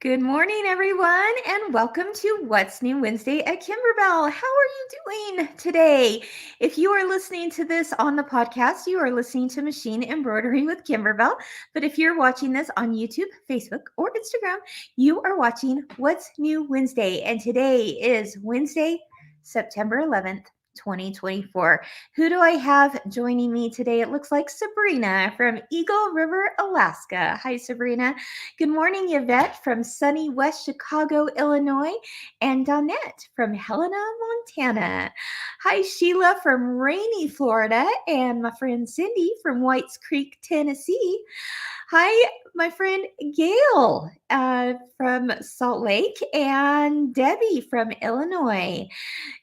Good morning, everyone, and welcome to What's New Wednesday at Kimberbell. How are you doing today? If you are listening to this on the podcast, you are listening to Machine Embroidery with Kimberbell. But if you're watching this on YouTube, Facebook, or Instagram, you are watching What's New Wednesday. And today is Wednesday, September 11th. 2024. Who do I have joining me today? It looks like Sabrina from Eagle River, Alaska. Hi, Sabrina. Good morning, Yvette from sunny West Chicago, Illinois, and Donette from Helena, Montana. Hi, Sheila from rainy Florida, and my friend Cindy from Whites Creek, Tennessee. Hi, my friend Gail from Salt Lake, and Debbie from Illinois.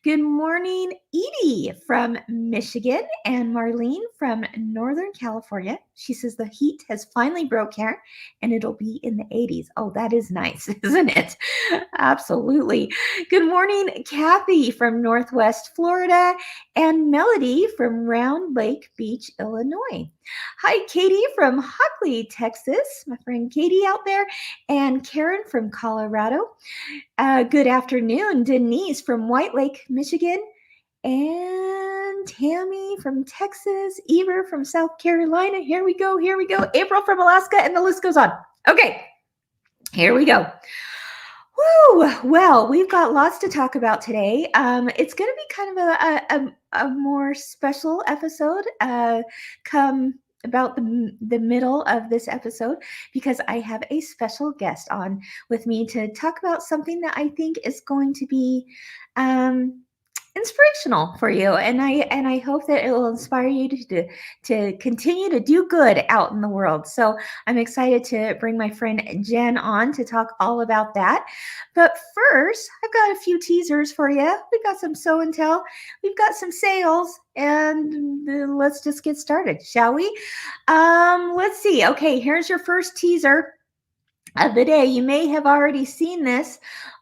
Good morning, Edie from Michigan and Marlene from Northern California. She says the heat has finally broke here and it'll be in the 80s. Oh, that is nice, isn't it? Absolutely. Good morning, Kathy from Northwest Florida and Melody from Round Lake Beach, Illinois. Hi, Katie from Hockley, Texas. My friend Katie out there, and Karen from Colorado. Good afternoon, Denise from White Lake, Michigan, and Tammy from Texas, Eber from South Carolina. Here we go. April from Alaska, and the list goes on. Okay, here we go. Woo! Well, we've got lots to talk about today. It's going to be kind of a more special episode come about the middle of this episode because I have a special guest on with me to talk about something that I think is going to be inspirational for you, and I hope that it will inspire you to continue to do good out in the world. So I'm excited to bring my friend Jen on to talk all about that. But first, I've got a few teasers for you. We've got some show and tell, we've got some sales, and let's just get started, shall we? Let's see. Okay, here's your first teaser of the day. You may have already seen this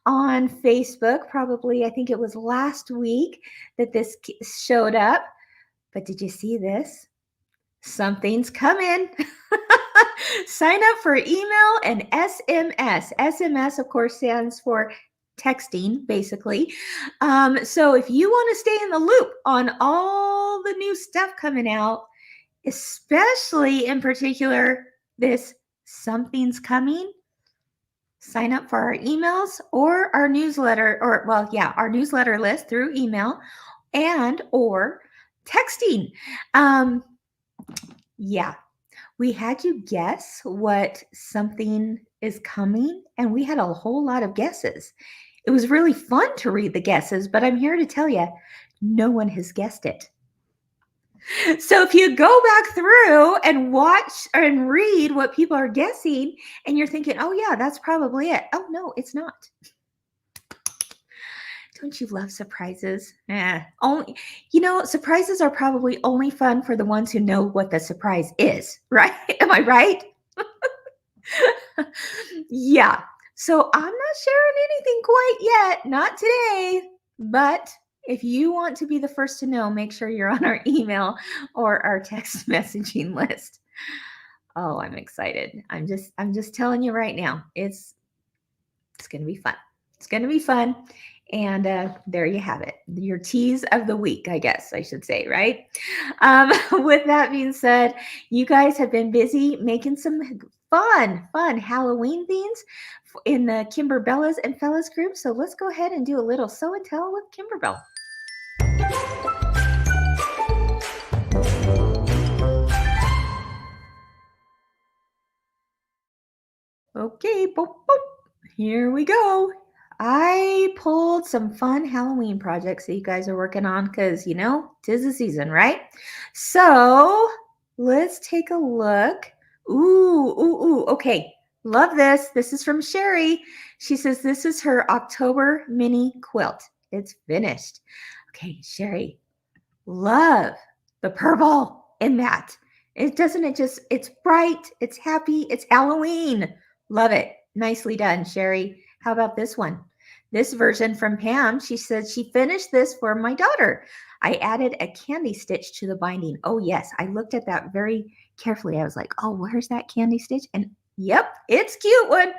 on Facebook. Probably, I think it was last week that this showed up. But did you see this? Something's coming. Sign up for email and SMS. SMS, of course, stands for texting, basically. So if you want to stay in the loop on all the new stuff coming out, especially in particular this Something's Coming, sign up for our emails or our newsletter, our newsletter list through email and or texting. We had you guess what something is coming, and we had a whole lot of guesses. It was really fun to read the guesses, but I'm here to tell you, no one has guessed it. So if you go back through and watch and read what people are guessing and you're thinking, oh yeah, that's probably it. Oh no, it's not. Don't you love surprises? Surprises are probably only fun for the ones who know what the surprise is, right? Am I right? Yeah. So I'm not sharing anything quite yet, not today, but if you want to be the first to know, make sure you're on our email or our text messaging list. Oh, I'm excited. I'm just telling you right now. It's going to be fun. It's going to be fun. And there you have it. Your tease of the week, I guess I should say, right? With that being said, you guys have been busy making some fun Halloween themes in the Kimberbellas and Fellas group. So let's go ahead and do a little show and tell with Kimberbell. Okay, boop, boop. Here we go. I pulled some fun Halloween projects that you guys are working on because, 'tis the season, right? So let's take a look. Ooh. Okay, love this. This is from Sherry. She says this is her October mini quilt. It's finished. Okay, Sherry, love the purple in that. It's bright, it's happy, it's Halloween. Love it. Nicely done, Sherry. How about this one? This version from Pam, she said she finished this for my daughter. I added a candy stitch to the binding. Oh, yes. I looked at that very carefully. I was like, oh, where's that candy stitch? And yep, it's cute one.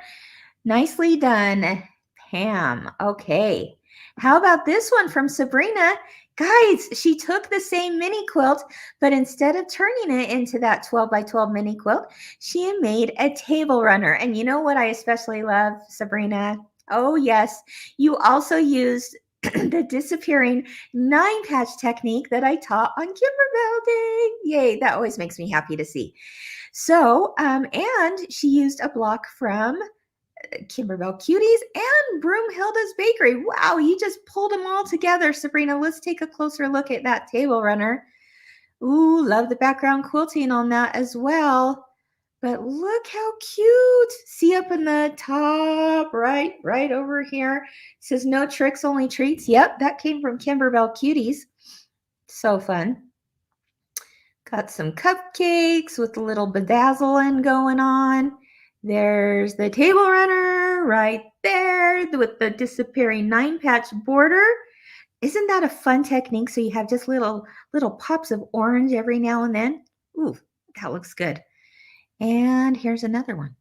Nicely done, Pam. Okay. How about this one from Sabrina? Guys, she took the same mini quilt, but instead of turning it into that 12 by 12 mini quilt, she made a table runner. And you know what I especially love, Sabrina? Oh, yes. You also used the disappearing 9 patch technique that I taught on Kimberbell Day. Yay, that always makes me happy to see. So, and she used a block from Kimberbell Cuties and Broomhilda's Bakery. Wow, you just pulled them all together, Sabrina. Let's take a closer look at that table runner. Ooh, love the background quilting on that as well. But look how cute. See up in the top, right over here. It says no tricks, only treats. Yep, that came from Kimberbell Cuties. So fun. Got some cupcakes with a little bedazzling going on. There's the table runner right there with the disappearing 9 patch border. Isn't that a fun technique? So you have just little pops of orange every now and then. Ooh, that looks good. And here's another one.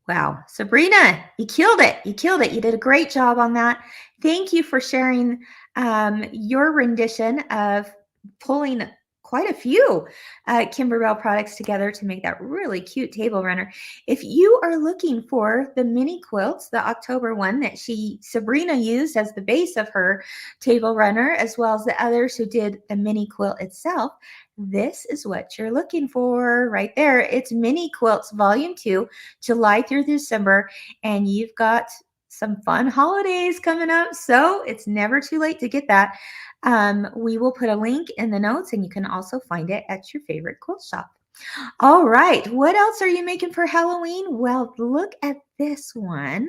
Wow, Sabrina, you killed it. You killed it. You did a great job on that. Thank you for sharing your rendition of pulling quite a few Kimberbell products together to make that really cute table runner. If you are looking for the mini quilts, the October one that Sabrina used as the base of her table runner, as well as the others who did the mini quilt itself, this is what you're looking for right there. It's Mini Quilts Volume 2, July through December, and you've got some fun holidays coming up, so it's never too late to get that. We will put a link in the notes, and you can also find it at your favorite quilt shop. All right, what else are you making for Halloween? Well, look at this one.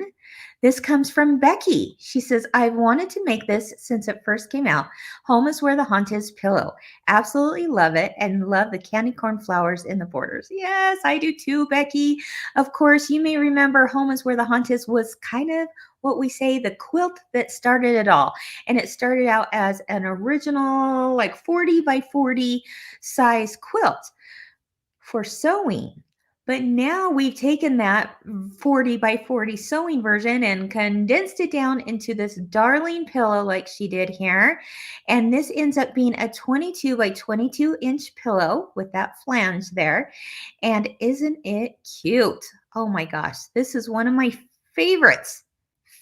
This comes from Becky. She says, I've wanted to make this since it first came out. Home is where the haunt is pillow. Absolutely love it and love the candy corn flowers in the borders. Yes, I do too, Becky. Of course, you may remember Home is where the haunt is was kind of what we say the quilt that started it all. And it started out as an original, like 40 by 40 size quilt for sewing. But now we've taken that 40 by 40 sewing version and condensed it down into this darling pillow like she did here. And this ends up being a 22 by 22 inch pillow with that flange there. And isn't it cute? Oh my gosh, this is one of my favorites.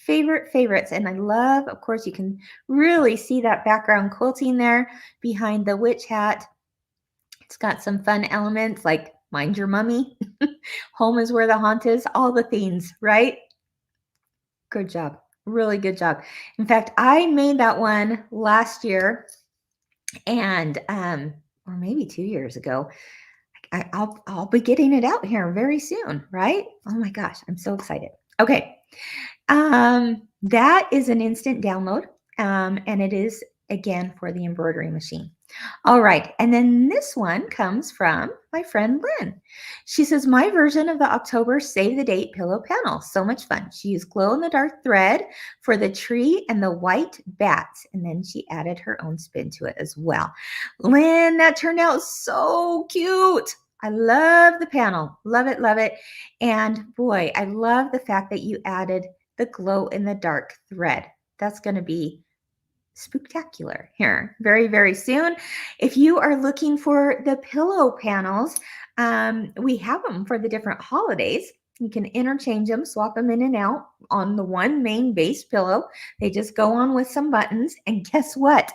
Favorites. And I love, of course, you can really see that background quilting there behind the witch hat. It's got some fun elements like Mind Your Mummy, Home is Where the Haunt Is, all the themes, right? Good job. Really good job. In fact, I made that one last year and or maybe 2 years ago. I'll be getting it out here very soon, right? Oh my gosh, I'm so excited. Okay. That is an instant download. And it is again for the embroidery machine. All right. And then this one comes from my friend Lynn. She says, my version of the October Save the Date pillow panel. So much fun. She used glow in the dark thread for the tree and the white bats. And then she added her own spin to it as well. Lynn, that turned out so cute. I love the panel. Love it, love it. And boy, I love the fact that you added the glow in the dark thread. That's going to be spectacular here very, very soon. If you are looking for the pillow panels, we have them for the different holidays. You can interchange them, swap them in and out on the one main base pillow. They just go on with some buttons. And guess what?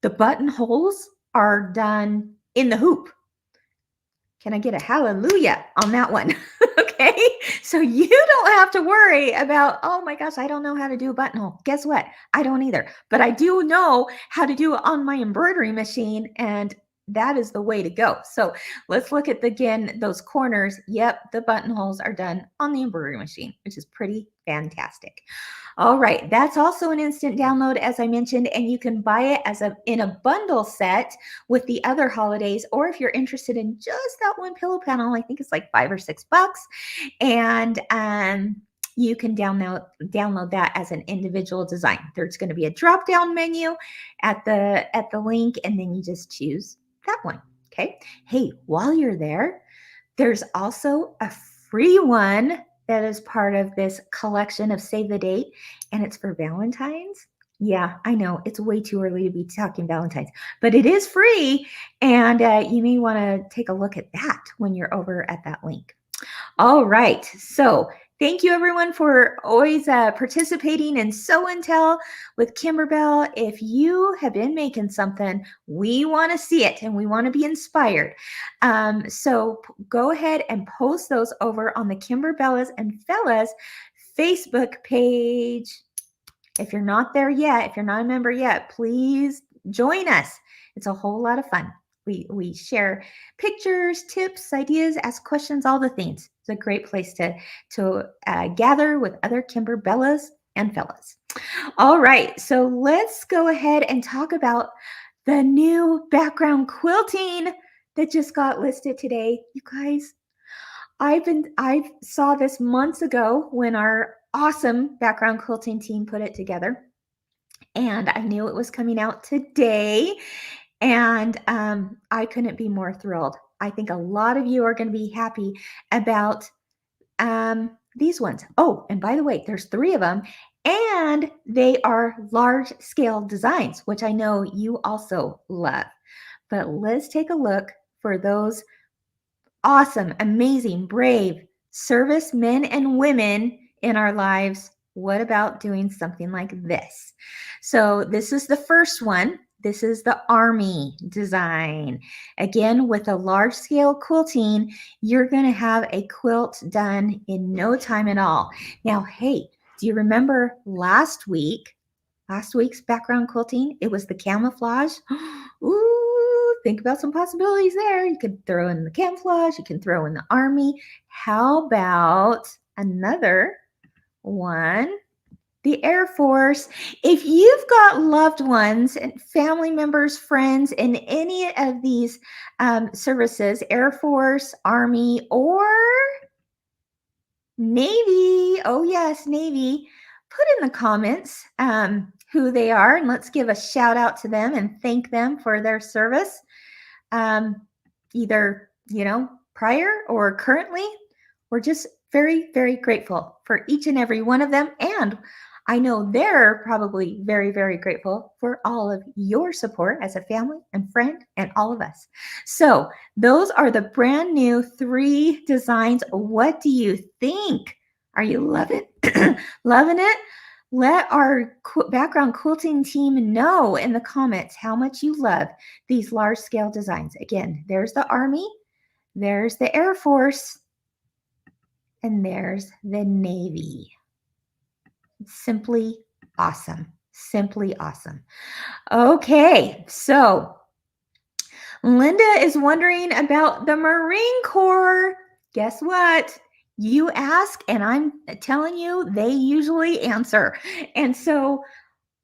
The buttonholes are done in the hoop. Can I get a hallelujah on that one? Okay. So you don't have to worry about, oh my gosh, I don't know how to do a buttonhole. Guess what? I don't either. But I do know how to do it on my embroidery machine. And that is the way to go. So let's look at again, those corners. Yep. The buttonholes are done on the embroidery machine, which is pretty fantastic. All right, that's also an instant download, as I mentioned, and you can buy it in a bundle set with the other holidays, or if you're interested in just that one pillow panel, I think it's like $5 or $6, and you can download that as an individual design. There's going to be a drop-down menu at the link, and then you just choose that one. Okay. Hey, while you're there, there's also a free one that is part of this collection of Save the Date, and it's for Valentine's. Yeah, I know it's way too early to be talking Valentine's, but it is free, and you may want to take a look at that when you're over at that link. All right. So thank you everyone for always participating in Sew and Tell with Kimberbell. If you have been making something, we want to see it and we want to be inspired. So go ahead and post those over on the Kimberbellas and Fellas Facebook page. If you're not there yet, if you're not a member yet, please join us. It's a whole lot of fun. We share pictures, tips, ideas, ask questions, all the things. It's a great place to gather with other Kimberbellas and Fellas. All right, so let's go ahead and talk about the new background quilting that just got listed today. You guys, I saw this months ago when our awesome background quilting team put it together, and I knew it was coming out today, and I couldn't be more thrilled. I think a lot of you are going to be happy about these ones. Oh, and by the way, there's 3 of them, and they are large scale designs, which I know you also love. But let's take a look for those awesome, amazing, brave service men and women in our lives. What about doing something like this? So this is the first one. This is the Army design. Again, with a large scale quilting, you're going to have a quilt done in no time at all. Now, hey, do you remember last week's background quilting? It was the camouflage. Ooh, think about some possibilities there. You could throw in the camouflage, you can throw in the Army. How about another one? The Air Force. If you've got loved ones and family members, friends in any of these services, Air Force, Army, or Navy, oh yes, Navy, put in the comments who they are, and let's give a shout out to them and thank them for their service, either, prior or currently. We're just very, very grateful for each and every one of them. And I know they're probably very, very grateful for all of your support as a family and friend and all of us. So those are the brand new 3 designs. What do you think? Are you loving loving it? Let our background quilting team know in the comments how much you love these large scale designs. Again, there's the Army, there's the Air Force, and there's the Navy. Simply awesome. Simply awesome. Okay, so Linda is wondering about the Marine Corps. Guess what? You ask, and I'm telling you, they usually answer. And so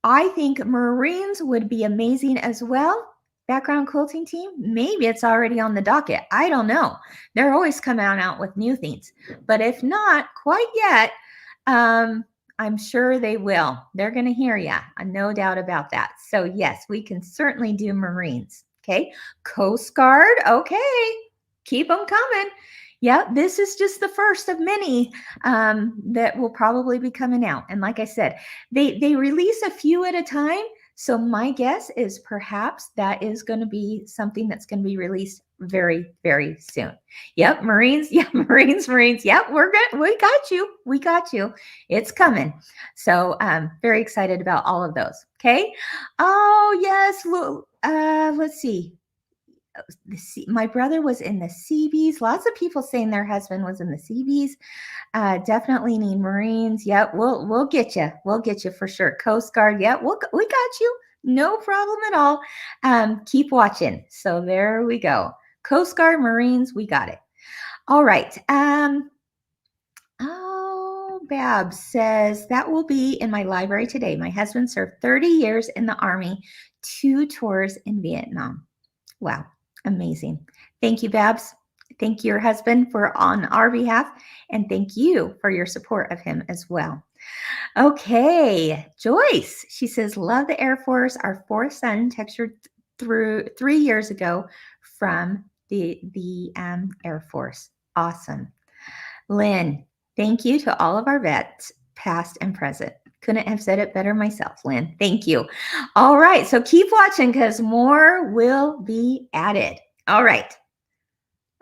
I think Marines would be amazing as well. Background quilting team, maybe it's already on the docket. I don't know. They're always coming out with new things. But if not quite yet, I'm sure they will. They're going to hear you. No doubt about that. So yes, we can certainly do Marines. Okay. Coast Guard. Okay. Keep them coming. Yeah, this is just the first of many that will probably be coming out. And like I said, they release a few at a time. So my guess is perhaps that is going to be something that's going to be released very, very soon. Yep, Marines. Yeah, Marines. Yep, we're good. We got you. We got you. It's coming. So very excited about all of those. Okay. Oh yes. Let's see. My brother was in the Seabees. Lots of people saying their husband was in the Seabees. Definitely need Marines. Yep, we'll get you. We'll get you for sure. Coast Guard. Yep, we got you. No problem at all. Keep watching. So there we go. Coast Guard, Marines, we got it. All right. Babs says that will be in my library today. My husband served 30 years in the Army, 2 tours in Vietnam. Wow. Amazing. Thank you, Babs. Thank your husband for on our behalf, and thank you for your support of him as well. Okay, Joyce, she says, love the Air Force. Our 4th son textured through 3 years ago from the Air Force. Awesome. Lynn, Thank you to all of our vets, past and present. Couldn't have said it better myself, Lynn. Thank you. All right, so keep watching because more will be added. All right.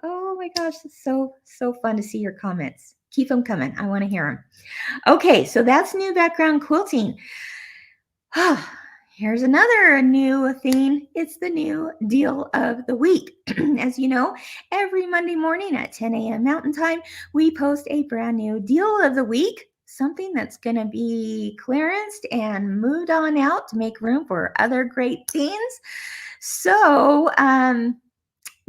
Oh my gosh, it's so fun to see your comments. Keep them coming. I want to hear them. Okay, so that's new background quilting. Here's another new thing. It's the new deal of the week. As you know, every Monday morning at 10 a.m. Mountain Time, we post a brand new deal of the week, something that's going to be clearanced and moved on out to make room for other great things. So,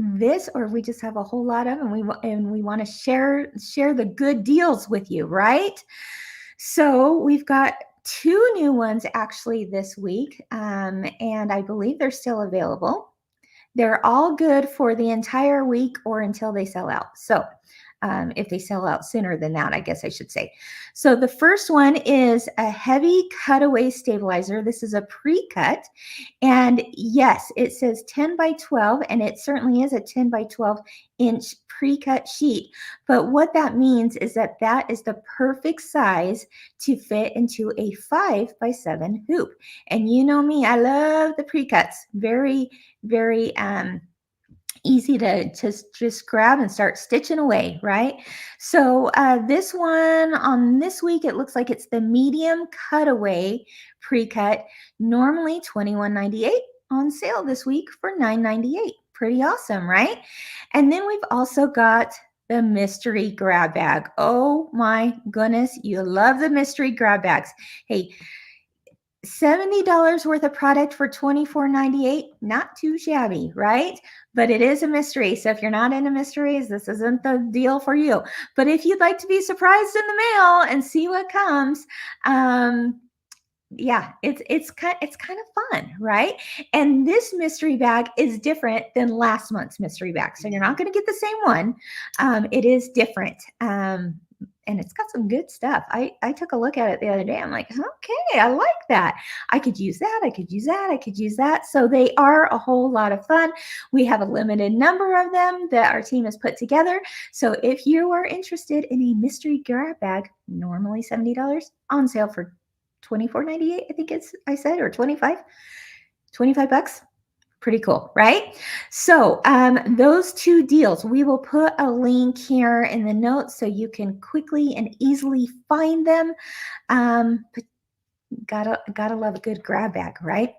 this, or we just have a whole lot of, and we want to share the good deals with you, right? So we've got two new ones actually this week, and I believe they're still available. They're all good for the entire week or until they sell out. So if they sell out sooner than that, I guess I should say. So the first one is a heavy cutaway stabilizer. This is a pre-cut. And yes, it says 10 by 12, and it certainly is a 10 by 12 inch pre-cut sheet. But what that means is that that is the perfect size to fit into a 5 by 7 hoop. And you know me, I love the pre-cuts. Very, very easy to just grab and start stitching away, right? So this one on this week, it looks like it's the medium cutaway pre-cut, normally $21.98, on sale this week for $9.98. Pretty awesome, right? And then we've also got the mystery grab bag. Oh my goodness, you love the mystery grab bags. Hey, $70 worth of product for $24.98, not too shabby, right? But it is a mystery. So if you're not into mysteries, this isn't the deal for you. But if you'd like to be surprised in the mail and see what comes, yeah, it's kind of fun, right? And this mystery bag is different than last month's mystery bag. So you're not going to get the same one. It is different. And it's got some good stuff. I took a look at it the other day. I'm like, okay, I like that. I could use that. I could use that. I could use that. So they are a whole lot of fun. We have a limited number of them that our team has put together. So if you are interested in a mystery grab bag, normally $70, on sale for $24.98, I think I said, or 25 bucks. Pretty cool, right? So those two deals, we will put a link here in the notes so you can quickly and easily find them. But gotta love a good grab bag, right?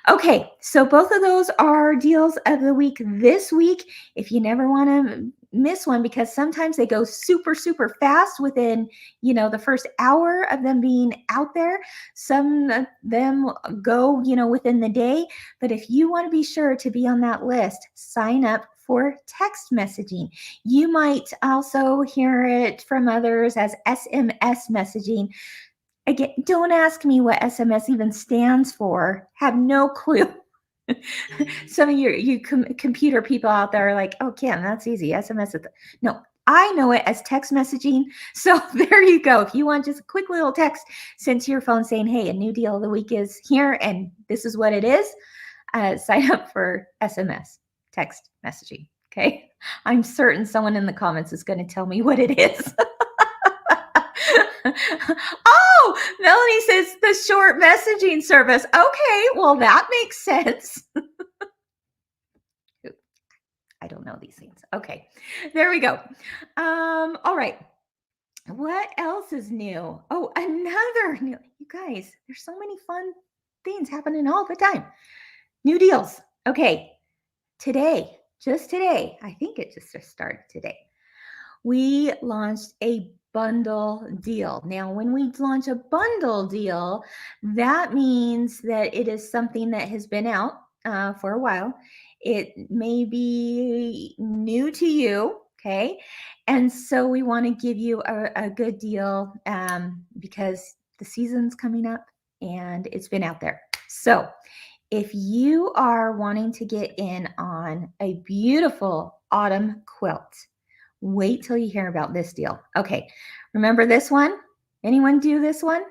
Okay, so both of those are deals of the week this week. If you never want to miss one, because sometimes they go super fast within, the first hour of them being out there. Some of them go, within the day. But if you want to be sure to be on that list, sign up for text messaging. You might also hear it from others as SMS messaging. Again, don't ask me what SMS even stands for. Have no clue. Some of you computer people out there are like, oh, Kim, that's easy. SMS. No, I know it as text messaging. So there you go. If you want just a quick little text sent to your phone saying, hey, a new deal of the week is here and this is what it is, sign up for SMS, text messaging. Okay. I'm certain someone in the comments is going to tell me what it is. Oh, Melanie says the short messaging service. Okay, well, that makes sense. I don't know these things. Okay, there we go. All right. What else is new? Oh, another new. You guys, there's so many fun things happening all the time. New deals. Okay, today, just today, I think it just started today. We launched a bundle deal. Now, when we launch a bundle deal, that means that it is something that has been out for a while. It may be new to you, okay? And so we want to give you a good deal because the season's coming up and it's been out there. So if you are wanting to get in on a beautiful autumn quilt, wait till you hear about this deal. Okay, remember this one? Anyone do this one?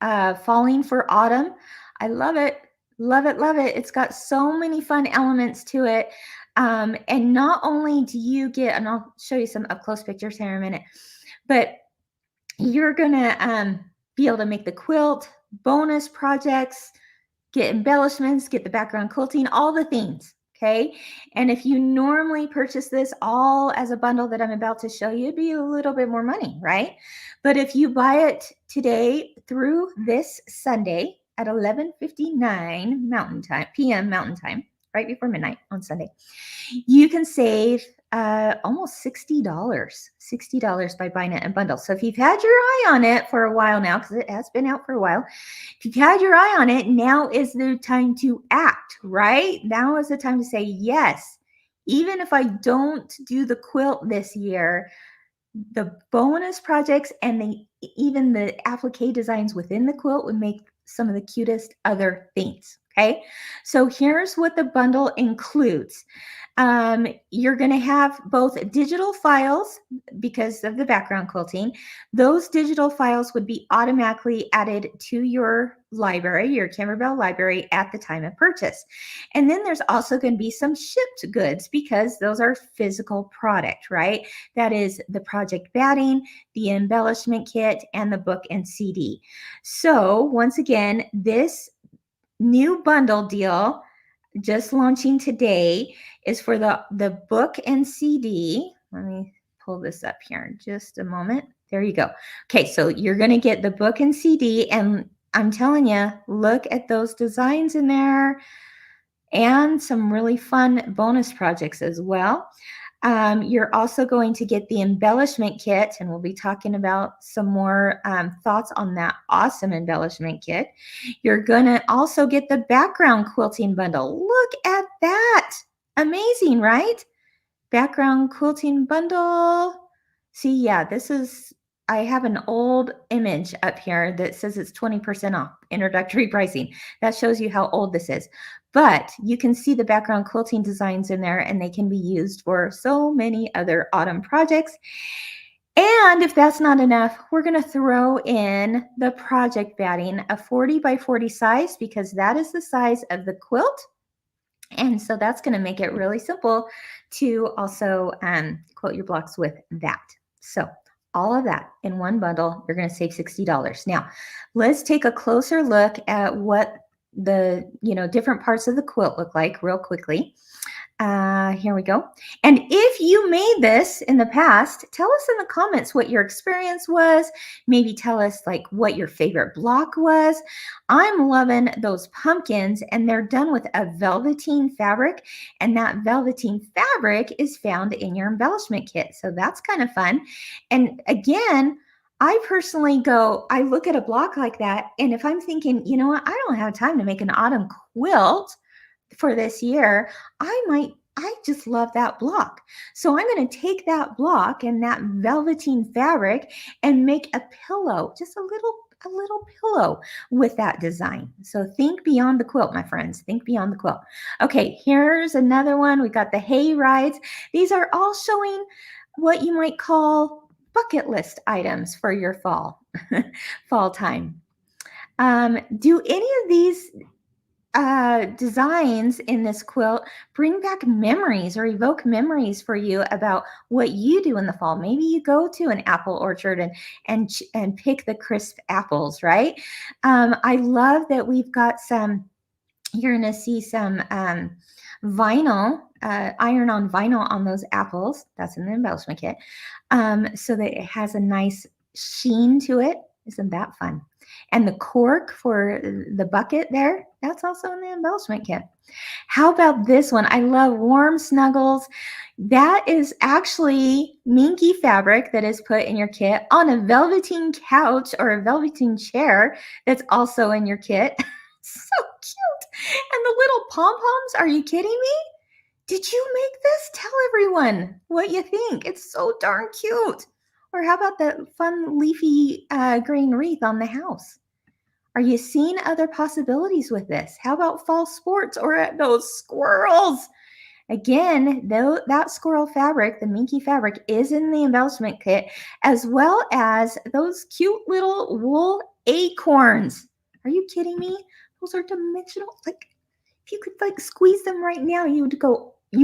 Falling for Autumn. I love it. Love it. Love it. It's got so many fun elements to it. And not only do you get, and I'll show you some up close pictures here in a minute, but you're going to be able to make the quilt, bonus projects, get embellishments, get the background quilting, all the things. Okay. And if you normally purchase this all as a bundle that I'm about to show you, it'd be a little bit more money, right? But if you buy it today through this Sunday at 11:59 Mountain Time, p.m. Mountain Time, right before midnight on Sunday, you can save almost $60 by buying it in bundles. So if you've had your eye on it for a while now, because it has been out for a while, if you've had your eye on it, now is the time to act, right? Now is the time to say, yes, even if I don't do the quilt this year, the bonus projects and even the applique designs within the quilt would make some of the cutest other things. Okay, so here's what the bundle includes. You're going to have both digital files because of the background quilting. Those digital files would be automatically added to your library, your Kimberbell library, at the time of purchase. And then there's also going to be some shipped goods because those are physical product, right? That is the project batting, the embellishment kit, and the book and CD. So once again, this new bundle deal just launching today is for the book and CD. Let me pull this up here in just a moment. There you go. Okay, so you're going to get the book and CD, and I'm telling you, look at those designs in there and some really fun bonus projects as well. You're also going to get the embellishment kit, and we'll be talking about some more thoughts on that awesome embellishment kit. You're going to also get the background quilting bundle. Look at that. Amazing, right? Background quilting bundle. See, yeah, I have an old image up here that says it's 20% off introductory pricing. That shows you how old this is. But you can see the background quilting designs in there, and they can be used for so many other autumn projects. And if that's not enough, we're going to throw in the project batting, a 40 by 40 size, because that is the size of the quilt. And so that's going to make it really simple to also quilt your blocks with that. So all of that in one bundle, you're going to save $60. Now, let's take a closer look at what the different parts of the quilt look like real quickly. Here we go. And if you made this in the past, tell us in the comments what your experience was. Maybe tell us like what your favorite block was. I'm loving those pumpkins, and they're done with a velveteen fabric, and that velveteen fabric is found in your embellishment kit. So that's kind of fun. And again, I personally I look at a block like that, and if I'm thinking, you know what, I don't have time to make an autumn quilt for this year, I just love that block. So I'm going to take that block and that velveteen fabric and make a pillow, just a little pillow with that design. So think beyond the quilt, my friends. Think beyond the quilt. Okay, here's another one. We got the hay rides. These are all showing what you might call bucket list items for your fall time. Do any of these designs in this quilt bring back memories or evoke memories for you about what you do in the fall? Maybe you go to an apple orchard and pick the crisp apples, right? I love that we've got you're going to see some vinyl, iron-on vinyl on those apples. That's in the embellishment kit. So that it has a nice sheen to it. Isn't that fun? And the cork for the bucket there, that's also in the embellishment kit. How about this one? I love warm snuggles. That is actually minky fabric that is put in your kit on a velveteen couch or a velveteen chair that's also in your kit. So cute. And the little pom-poms, are you kidding me? Did you make this? Tell everyone what you think. It's so darn cute. Or how about the fun leafy green wreath on the house? Are you seeing other possibilities with this? How about fall sports or those squirrels? Again, that squirrel fabric, the minky fabric, is in the embellishment kit, as well as those cute little wool acorns. Are you kidding me? Those are dimensional. Like, if you could like squeeze them right now, you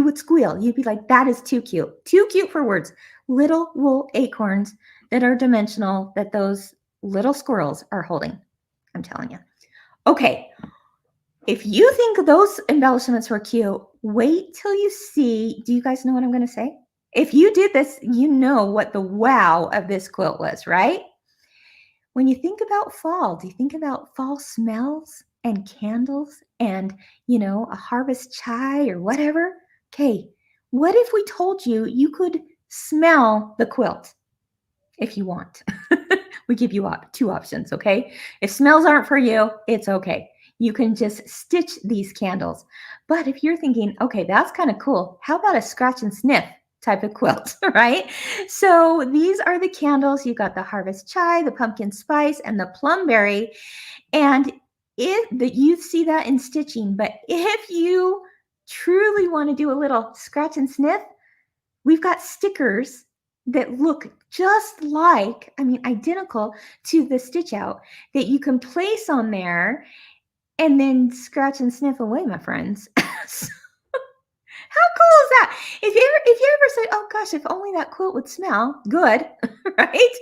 would squeal. You'd be like, that is too cute. Too cute for words. Little wool acorns that are dimensional that those little squirrels are holding. I'm telling you. Okay, if you think those embellishments were cute, wait till you see. Do you guys know what I'm going to say? If you did this, you know what the wow of this quilt was, right? When you think about fall, do you think about fall smells and candles and, a harvest chai or whatever? Okay, what if we told you you could smell the quilt if you want? We give you two options, okay? If smells aren't for you, it's okay. You can just stitch these candles. But if you're thinking, okay, that's kind of cool, how about a scratch and sniff type of quilt, right? So these are the candles. You got the harvest chai, the pumpkin spice, and the plumberry. And you see that in stitching, but if you truly want to do a little scratch and sniff, we've got stickers that look just like, identical to the stitch out that you can place on there and then scratch and sniff away, my friends. So, how cool is that? If you ever say, oh gosh, if only that quilt would smell good, right?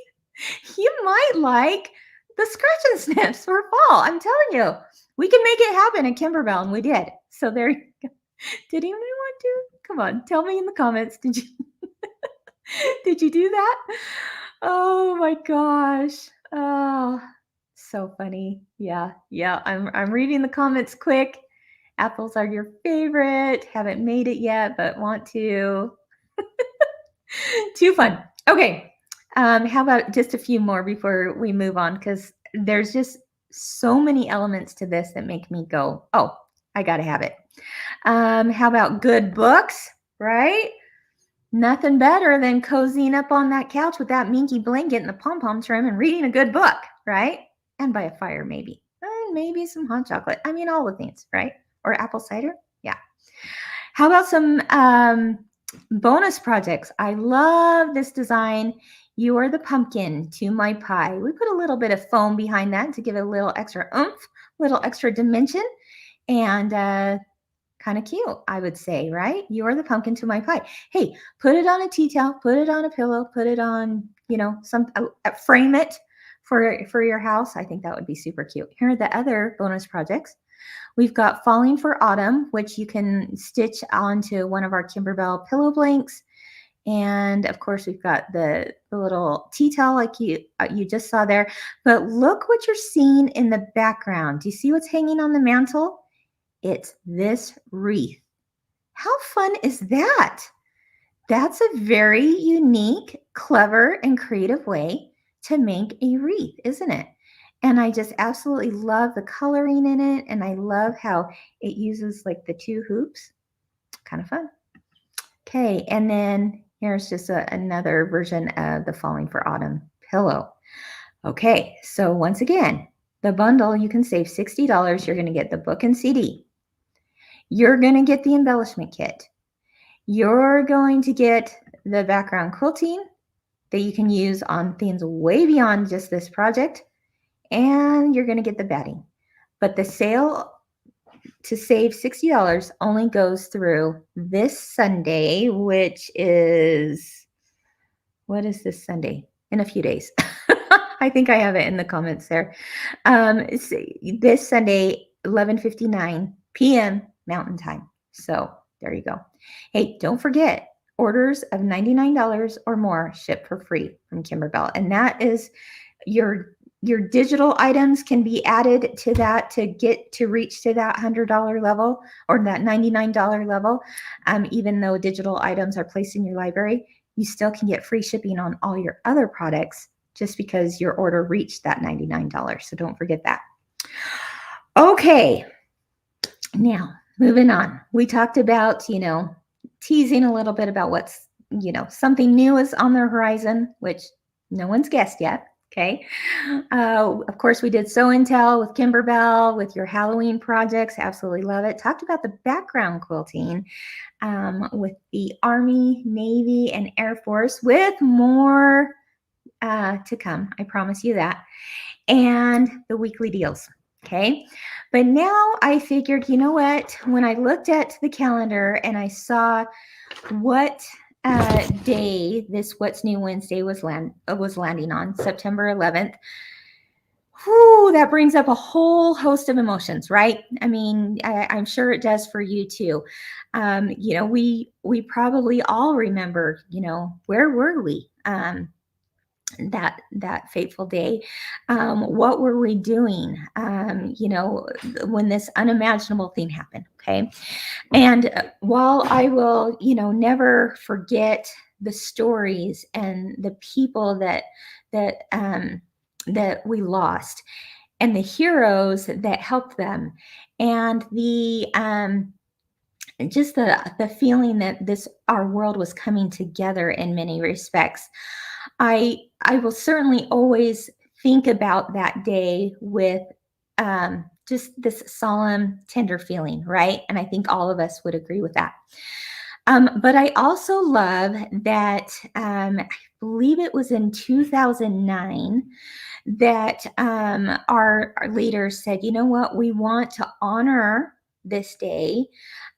You might like the scratch and sniffs for fall. I'm telling you, we can make it happen at Kimberbell, and we did. So there you go. Did anyone want to? Come on, tell me in the comments. Did you did you do that? Oh my gosh. Oh, so funny. Yeah. I'm reading the comments quick. Apples are your favorite. Haven't made it yet, but want to. Too fun. Okay. How about just a few more before we move on? Because there's just so many elements to this that make me go, oh, I got to have it. How about good books, right? Nothing better than cozying up on that couch with that minky blanket and the pom-pom trim and reading a good book, right? And by a fire, maybe. And maybe some hot chocolate. All the things, right? Or apple cider. Yeah. How about some bonus projects? I love this design. You are the pumpkin to my pie. We put a little bit of foam behind that to give it a little extra oomph, little extra dimension, and kind of cute, I would say, right? You are the pumpkin to my pie. Hey, put it on a tea towel, put it on a pillow, put it on, some frame it for your house. I think that would be super cute. Here are the other bonus projects. We've got Falling for Autumn, which you can stitch onto one of our Kimberbell pillow blanks. And of course, we've got the little tea towel like you just saw there. But look what you're seeing in the background. Do you see what's hanging on the mantle? It's this wreath. How fun is that? That's a very unique, clever, and creative way to make a wreath, isn't it? And I just absolutely love the coloring in it. And I love how it uses like the two hoops. Kind of fun. Okay, and then here's just another version of the Falling for Autumn pillow. Okay, so once again, the bundle, you can save $60. You're going to get the book and CD. You're going to get the embellishment kit. You're going to get the background quilting that you can use on things way beyond just this project. And you're going to get the batting. But the sale to save $60 only goes through this Sunday, which is, what is this Sunday? In a few days. I think I have it in the comments there. It's this Sunday, 11:59 p.m. Mountain Time. So there you go. Hey, don't forget, orders of $99 or more ship for free from Kimberbell. And that is your digital items can be added to that to reach to that $100 level or that $99 level. Even though digital items are placed in your library, you still can get free shipping on all your other products just because your order reached that $99. So don't forget that. Okay, now moving on. We talked about, teasing a little bit about what's, something new is on the horizon, which no one's guessed yet. Okay. Of course, we did Sew and Tell with Kimberbell with your Halloween projects. Absolutely love it. Talked about the background quilting with the Army, Navy, and Air Force with more to come. I promise you that. And the weekly deals. Okay. But now I figured, you know what? When I looked at the calendar and I saw what day this What's New Wednesday was landing on September 11th, whew, that brings up a whole host of emotions, right? I mean, I'm sure it does for you too. We probably all remember, where were we? That fateful day. What were we doing? When this unimaginable thing happened. Okay, and while I will, never forget the stories and the people that we lost, and the heroes that helped them, and the just the feeling that this our world was coming together in many respects. I will certainly always think about that day with just this solemn, tender feeling, right? And I think all of us would agree with that. But I also love that I believe it was in 2009 that our leaders said, you know what, we want to honor this day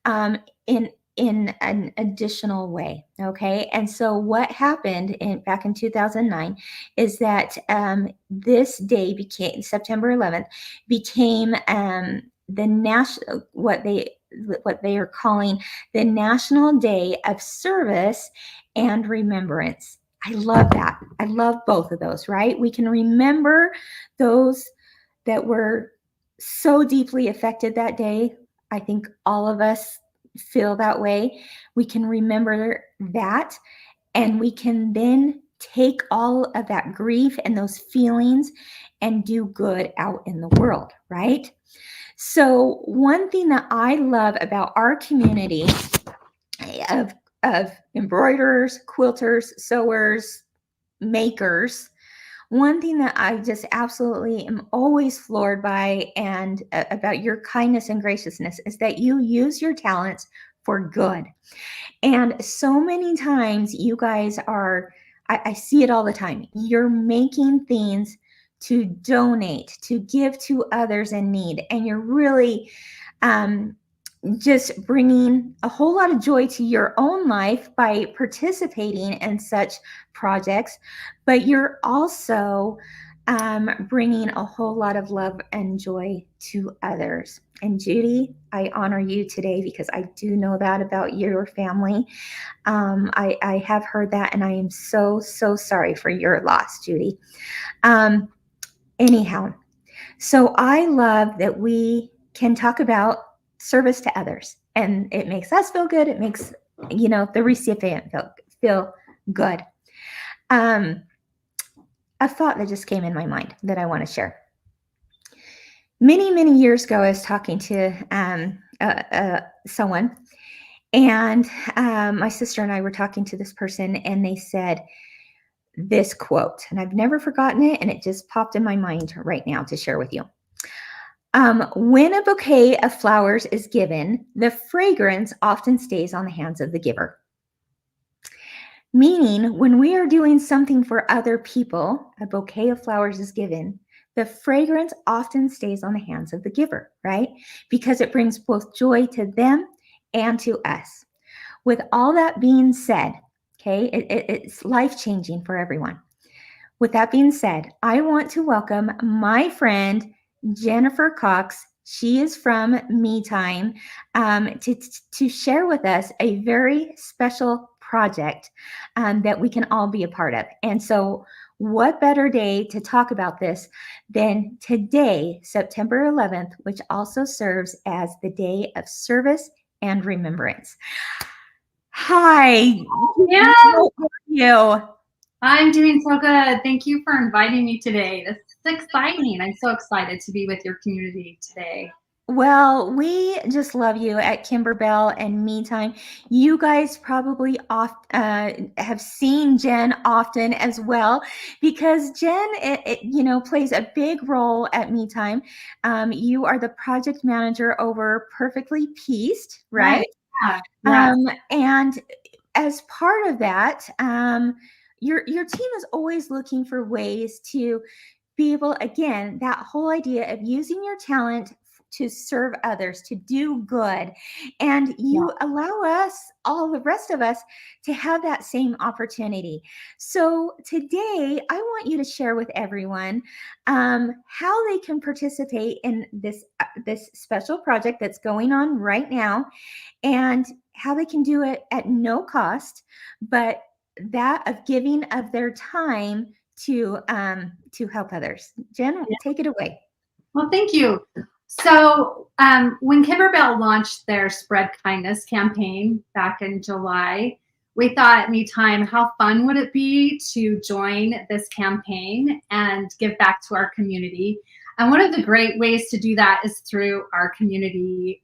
um, in an additional way. Okay, and so what happened back in 2009 is that this day became September 11th became the national what they are calling the National Day of Service and Remembrance. I love that. I love both of those, right? We can remember those that were so deeply affected that day. I think all of us feel that way. We can remember that, and we can then take all of that grief and those feelings and do good out in the world, right? So, one thing that I love about our community of, of embroiderers, quilters, sewers, makers, one thing that I just absolutely am always floored by and about your kindness and graciousness is that you use your talents for good. And so many times you guys are, I see it all the time. You're making things to donate, to give to others in need. And you're really um, just bringing a whole lot of joy to your own life by participating in such projects, but you're also bringing a whole lot of love and joy to others. And Judy, I honor you today because I do know that about your family. I have heard that, and I am so, so sorry for your loss, Judy. Um, anyhow, so I love that we can talk about service to others, and it makes us feel good. It makes the recipient feel good. Um, a thought that just came in my mind that I want to share. Many, many years ago, I was talking to someone, and my sister and I were talking to this person, and they said this quote, and I've never forgotten it, and it just popped in my mind right now to share with you. When a bouquet of flowers is given, the fragrance often stays on the hands of the giver. Meaning, when we are doing something for other people, a bouquet of flowers is given, the fragrance often stays on the hands of the giver, right? Because it brings both joy to them and to us. With all that being said, okay, it's life-changing for everyone. With that being said, I want to welcome my friend, Jennifer Cox. She is from Me Time to share with us a very special project that we can all be a part of. And so, what better day to talk about this than today, September 11th, which also serves as the Day of Service and Remembrance. Hi. Yeah, How are you? I'm doing so good. Thank you for inviting me today. This is exciting. I'm so excited to be with your community today. Well, we just love you at Kimberbell and Me Time. You guys probably have seen Jen often as well, because Jen, plays a big role at Me Time. You are the project manager over Perfectly Pieced, right? Yeah. Yeah. And as part of that, your team is always looking for ways to be able, again, that whole idea of using your talent to serve others, to do good. And Yeah. you allow us, all the rest of us, to have that same opportunity. So today, I want you to share with everyone how they can participate in this special project that's going on right now, and how they can do it at no cost, but that of giving of their time to help others. Jen, take it away. Well, thank you. So when Kimberbell launched their Spread Kindness campaign back in July, we thought at Me Time, how fun would it be to join this campaign and give back to our community? And one of the great ways to do that is through our community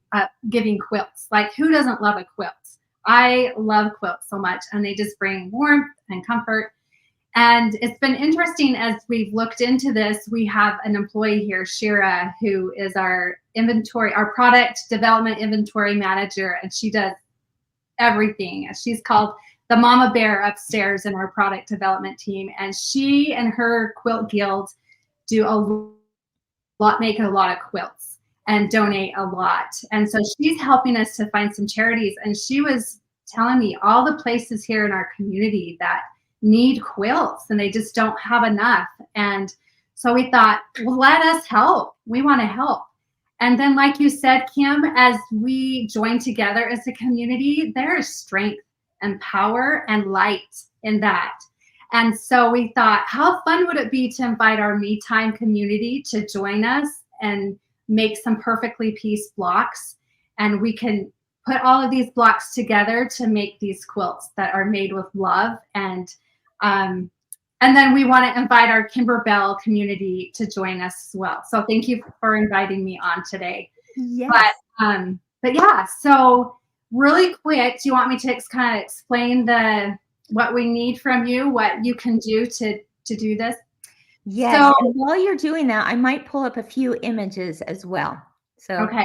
giving quilts. Like, who doesn't love a quilt? I love quilts so much, and they just bring warmth and comfort. And it's been interesting as we've looked into this. We have an employee here, Shira, who is our product development inventory manager, and she does everything. She's called the mama bear upstairs in our product development team. And she and her quilt guild make a lot of quilts and donate a lot. And so she's helping us to find some charities. And she was telling me all the places here in our community that need quilts and they just don't have enough. And so we thought, well, let us help. We want to help. And then, like you said, Kim, as we join together as a community, there is strength and power and light in that. And so we thought, how fun would it be to invite our Me Time community to join us and make some perfectly pieced blocks, and we can put all of these blocks together to make these quilts that are made with love. And then we want to invite our Kimberbell community to join us as well. So thank you for inviting me on today. Yes. But yeah, so really quick, do you want me to kind of explain what we need from you, what you can do to do this? Yes. So, and while you're doing that, I might pull up a few images as well. So okay,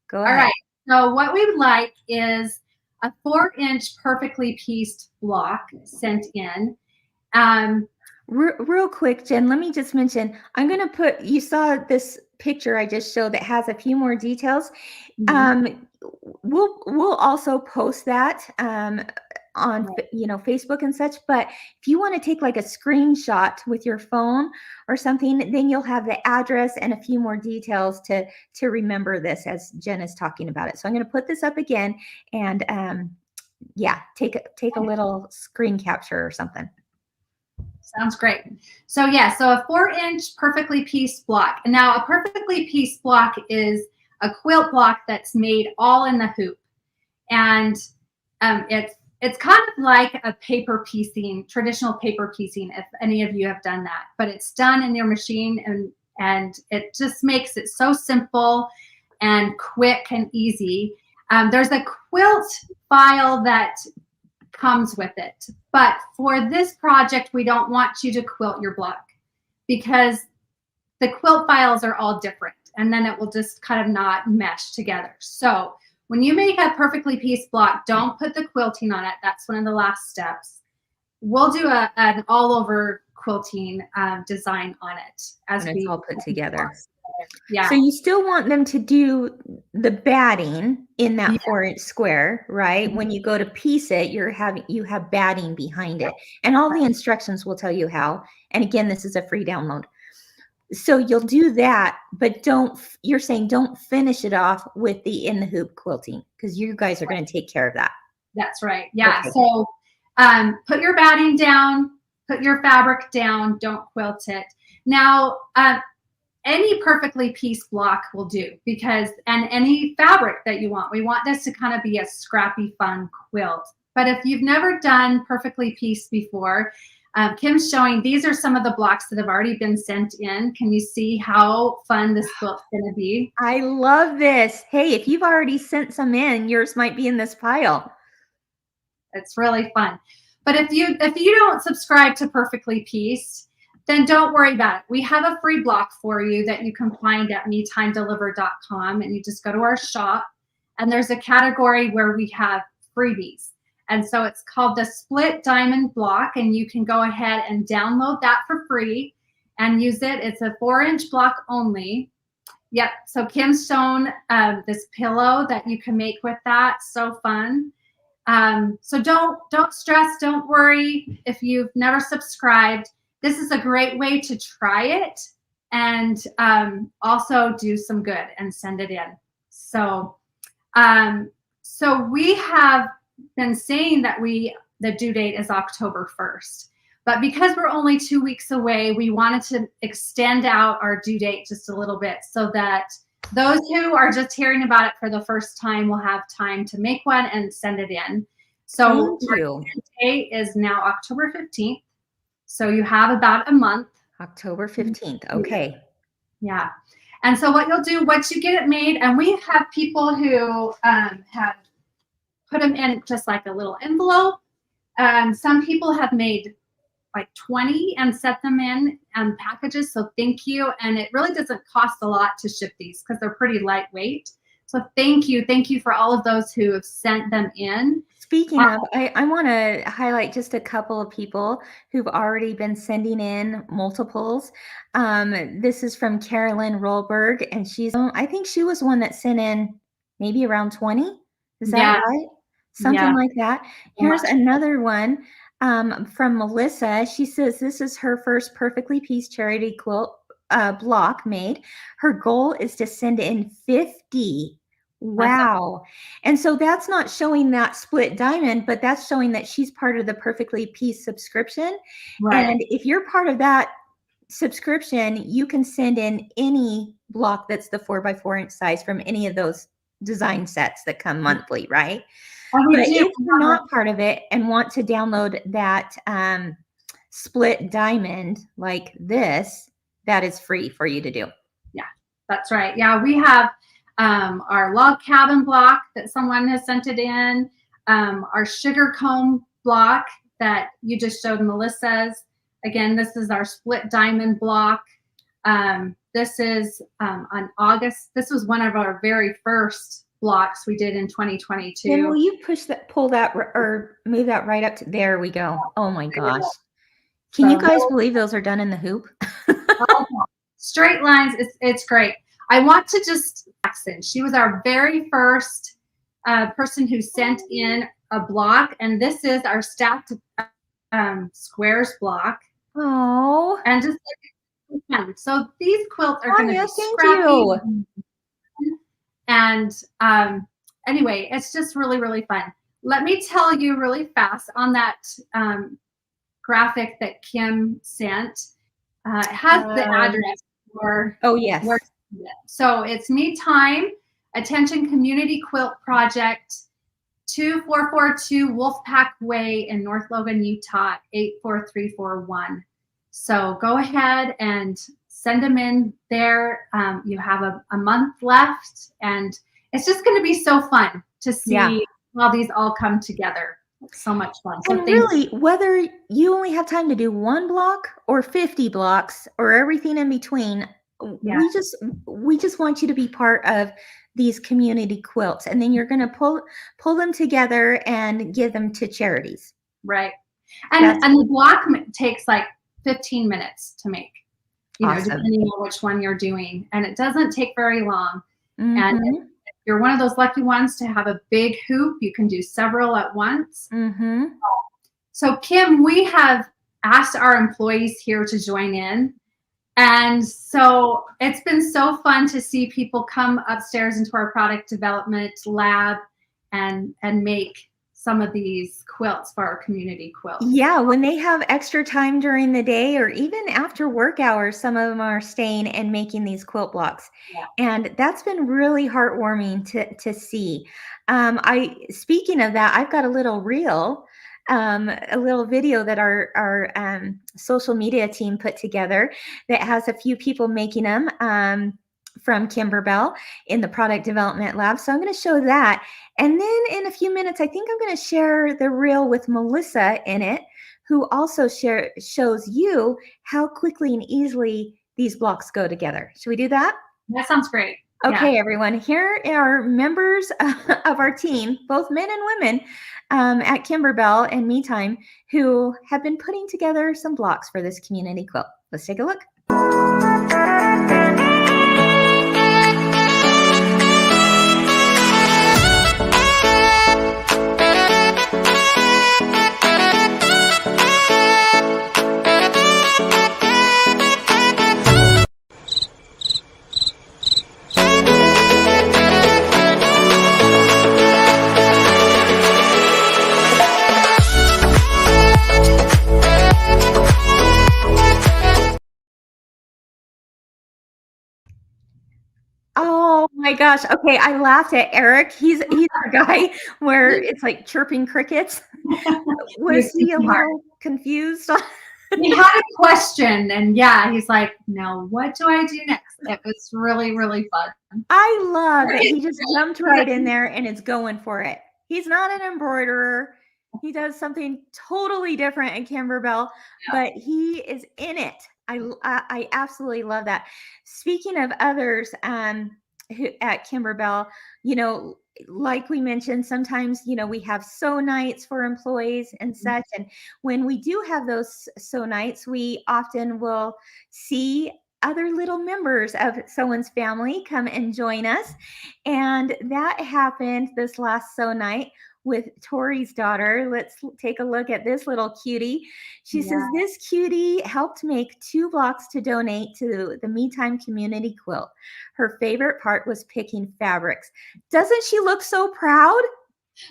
go ahead. All right. So what we would like is a 4-inch perfectly pieced block sent in. Real quick, Jen, let me just mention, I'm going to you saw this picture I just showed that has a few more details. Mm-hmm. We'll also post that on Facebook and such, but if you want to take like a screenshot with your phone or something, then you'll have the address and a few more details to remember this as Jen is talking about it. So I'm going to put this up again, and take a little screen capture or something. Sounds great. So yeah, so a 4-inch perfectly pieced block. And now a perfectly pieced block is a quilt block that's made all in the hoop. And it's kind of like a paper piecing, traditional paper piecing, if any of you have done that. But it's done in your machine, and it just makes it so simple and quick and easy. There's a quilt file that comes with it, but for this project we don't want you to quilt your block because the quilt files are all different, and then it will just kind of not mesh together. So when you make a perfectly pieced block, don't put the quilting on it. That's one of the last steps. We'll do an all over quilting design on it as it's all put together. Yeah. So you still want them to do the batting in that 4-inch square, right? Mm-hmm. When you go to piece it, you have batting behind it, and all the instructions will tell you how. And again, this is a free download. So you'll do that, but you're saying don't finish it off with the in the hoop quilting, because you guys are going to take care of that. That's right. Yeah. Okay. So put your batting down, put your fabric down, don't quilt it. Now, any perfectly pieced block will do, and any fabric that you want. We want this to kind of be a scrappy, fun quilt. But if you've never done perfectly pieced before, Kim's showing, these are some of the blocks that have already been sent in. Can you see how fun this quilt's going to be? I love this. Hey, if you've already sent some in, yours might be in this pile. It's really fun. But if you don't subscribe to Perfectly Pieced, then don't worry about it. We have a free block for you that you can find at metimedeliver.com, and you just go to our shop, and there's a category where we have freebies. And so it's called the Split Diamond Block, and you can go ahead and download that for free and use it. It's a 4-inch block only. Yep. So Kim's shown this pillow that you can make with that. So fun. So don't stress, don't worry if you've never subscribed. This is a great way to try it and also do some good and send it in. So so we have been saying that the due date is October 1st. But because we're only 2 weeks away, we wanted to extend out our due date just a little bit so that those who are just hearing about it for the first time will have time to make one and send it in. So Thank you. our due date is now October 15th. So you have about a month. October 15th. Okay. Yeah. And so what you'll do, once you get it made, and we have people who have put them in just like a little envelope. Some people have made like 20 and set them in packages. So thank you. And it really doesn't cost a lot to ship these because they're pretty lightweight. So thank you. Thank you for all of those who have sent them in. Speaking of, I want to highlight just a couple of people who've already been sending in multiples. This is from Carolyn Rollberg, and I think she was one that sent in maybe around 20. Is that right? Something like that. Here's another one from Melissa. She says this is her first perfectly pieced charity quilt block made. Her goal is to send in 50. Wow. And so that's not showing that split diamond, but that's showing that she's part of the perfectly pieced subscription. Right. And if you're part of that subscription, you can send in any block that's the 4x4 inch size from any of those design sets that come monthly, right? But if you're not part of it and want to download that split diamond like this, that is free for you to do. Yeah, that's right. Yeah, we have our log cabin block that someone has sent it in, our sugar comb block that you just showed Melissa's. Again, this is our split diamond block. This is on August. This was one of our very first blocks we did in 2022. And will you pull that or move that right up to, there we go. Oh my gosh. Can you guys believe those are done in the hoop? Straight lines, it's great. I want to just, she was our very first person who sent in a block, and this is our stacked squares block. Oh. And just so these quilts are going to be scrappy. And anyway, it's just really, really fun. Let me tell you really fast on that graphic that Kim sent. It has the address for. Oh, yes. So it's Me Time, Attention Community Quilt Project, 2442 Wolfpack Way in North Logan, Utah, 84341. So go ahead and send them in there. You have a month left, and it's just going to be so fun to see how these all come together. It's so much fun. So and really, whether you only have time to do one block or 50 blocks or everything in between, we just want you to be part of these community quilts, and then you're going to pull them together and give them to charities. Right. And the block takes like 15 minutes to make. You know, depending on which one you're doing. And it doesn't take very long. Mm-hmm. And if you're one of those lucky ones to have a big hoop, you can do several at once. Mm-hmm. So Kim, we have asked our employees here to join in. And so it's been so fun to see people come upstairs into our product development lab and make some of these quilts for our community quilts. Yeah, when they have extra time during the day or even after work hours, some of them are staying and making these quilt blocks. Yeah. And that's been really heartwarming to see. Speaking of that, I've got a little reel, a little video that our social media team put together that has a few people making them from Kimberbell in the product development lab. So I'm going to show that. And then in a few minutes, I think I'm going to share the reel with Melissa in it, who also shows you how quickly and easily these blocks go together. Should we do that? That sounds great. Okay, everyone. Here are members of our team, both men and women at Kimberbell and Me Time, who have been putting together some blocks for this community quilt. Let's take a look. Oh my gosh. Okay, I laughed at Eric. He's the guy where it's like chirping crickets. He Was was he a thinking hard. little confused? He had a question, and yeah, he's like, "Now what do I do next?" It was really, really fun. I love that he just jumped right in there and is going for it. He's not an embroiderer. He does something totally different at Kimberbell, Yeah. but he is in it. I absolutely love that. Speaking of others, who, at Kimberbell, you know, like we mentioned, sometimes we have sew nights for employees and such, and when we do have those sew nights, we often will see other little members of someone's family come and join us. And that happened this last sew night with Tori's daughter. Let's take a look at this little cutie. She says, Yeah. this cutie helped make 2 blocks to donate to the Me Time Community Quilt. Her favorite part was picking fabrics. Doesn't she look so proud?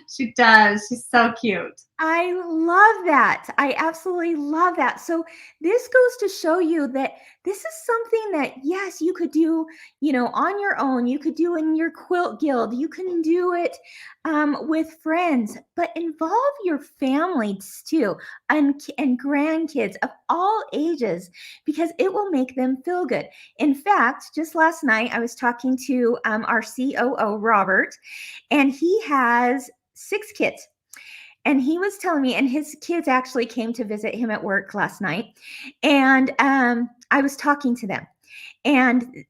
She does. She's so cute. I love that. I absolutely love that. So this goes to show you that this is something that, yes, you could do, on your own. You could do in your quilt guild. You can do it with friends, but involve your families too, and grandkids of all ages, because it will make them feel good. In fact, just last night, I was talking to our COO, Robert, and he has 6 kids. And he was telling me, and his kids actually came to visit him at work last night, and I was talking to them, and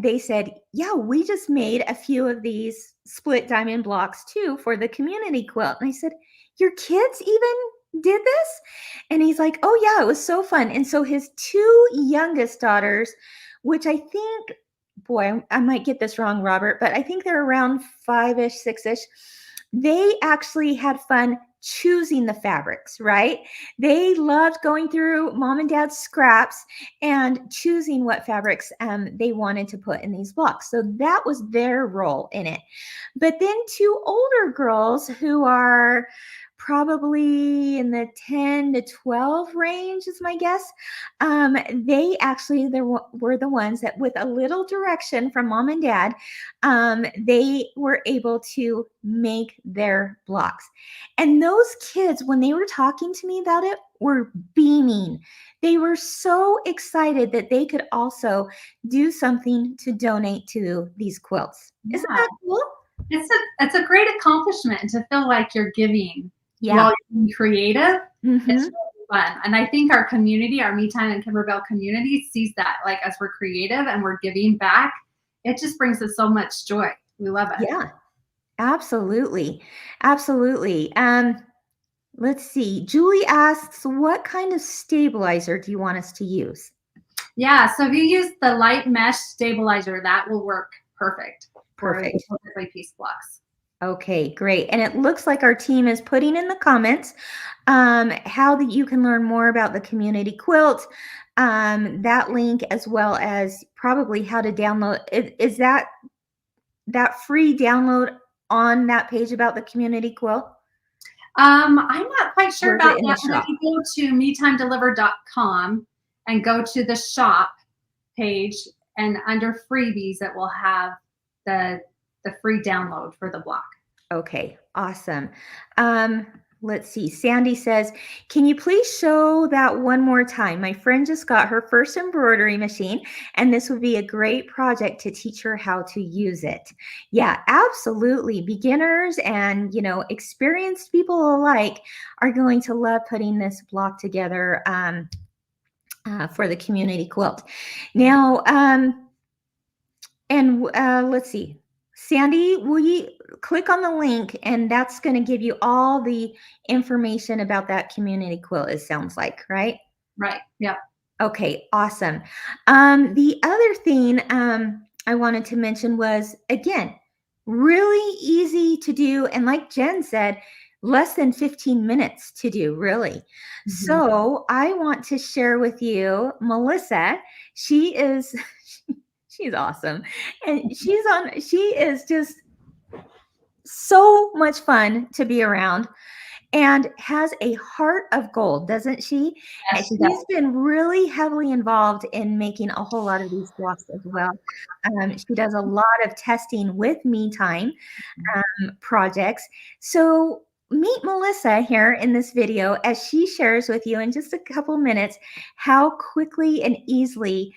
they said, yeah, we just made a few of these split diamond blocks too for the community quilt. And I said, your kids even did this? And he's like, oh yeah, it was so fun. And so his 2 youngest daughters, which I think, boy, I might get this wrong, Robert, but I think they're around 5-ish, 6-ish, they actually had fun choosing the fabrics, right? They loved going through mom and dad's scraps and choosing what fabrics they wanted to put in these blocks. So that was their role in it. But then 2 older girls who are probably in the 10 to 12 range is my guess. They actually were the ones that, with a little direction from mom and dad, they were able to make their blocks. And those kids, when they were talking to me about it, were beaming. They were so excited that they could also do something to donate to these quilts. Isn't Yeah. that cool? It's a great accomplishment to feel like you're giving while you're being creative. It's really fun. And I think our community, our Me Time and Kimberbell community, sees that, like, as we're creative and we're giving back, it just brings us so much joy. We love it. Yeah, absolutely. Absolutely. Let's see. Julie asks, what kind of stabilizer do you want us to use? Yeah, so if you use the light mesh stabilizer, that will work perfect for the perfectly piece blocks. Okay, great. And it looks like our team is putting in the comments how that you can learn more about the community quilt, that link, as well as probably how to download. Is that free download on that page about the community quilt? I'm not quite sure about that. But if you go to metimedeliver.com and go to the shop page, and under freebies, it will have the free download for the block. Okay, awesome. Let's see. Sandy says, can you please show that one more time? My friend just got her first embroidery machine, and this would be a great project to teach her how to use it. Yeah, absolutely. Beginners and, experienced people alike are going to love putting this block together for the community quilt. Now, let's see. Sandy, will you click on the link, and that's going to give you all the information about that community quilt, it sounds like, right? Right. Yeah. Okay, awesome. The other thing I wanted to mention was, again, really easy to do. And like Jen said, less than 15 minutes to do, really. So I want to share with you Melissa. She is she's awesome, and she is just so much fun to be around. and has a heart of gold, doesn't she? And Yes, she she's does. been really heavily involved in making a whole lot of these blocks as well. She does a lot of testing with Me Time projects. So meet Melissa here in this video as she shares with you in just a couple minutes how quickly and easily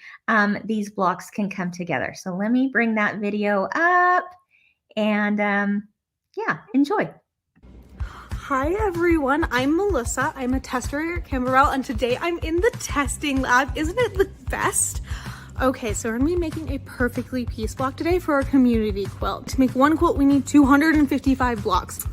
these blocks can come together. So let me bring that video up and yeah, enjoy. Hi everyone, I'm Melissa. I'm a tester here at Kimberbell, and today I'm in the testing lab. Isn't it the best? Okay, so we're gonna be making a perfectly piece block today for our community quilt. To make one quilt, we need 255 blocks.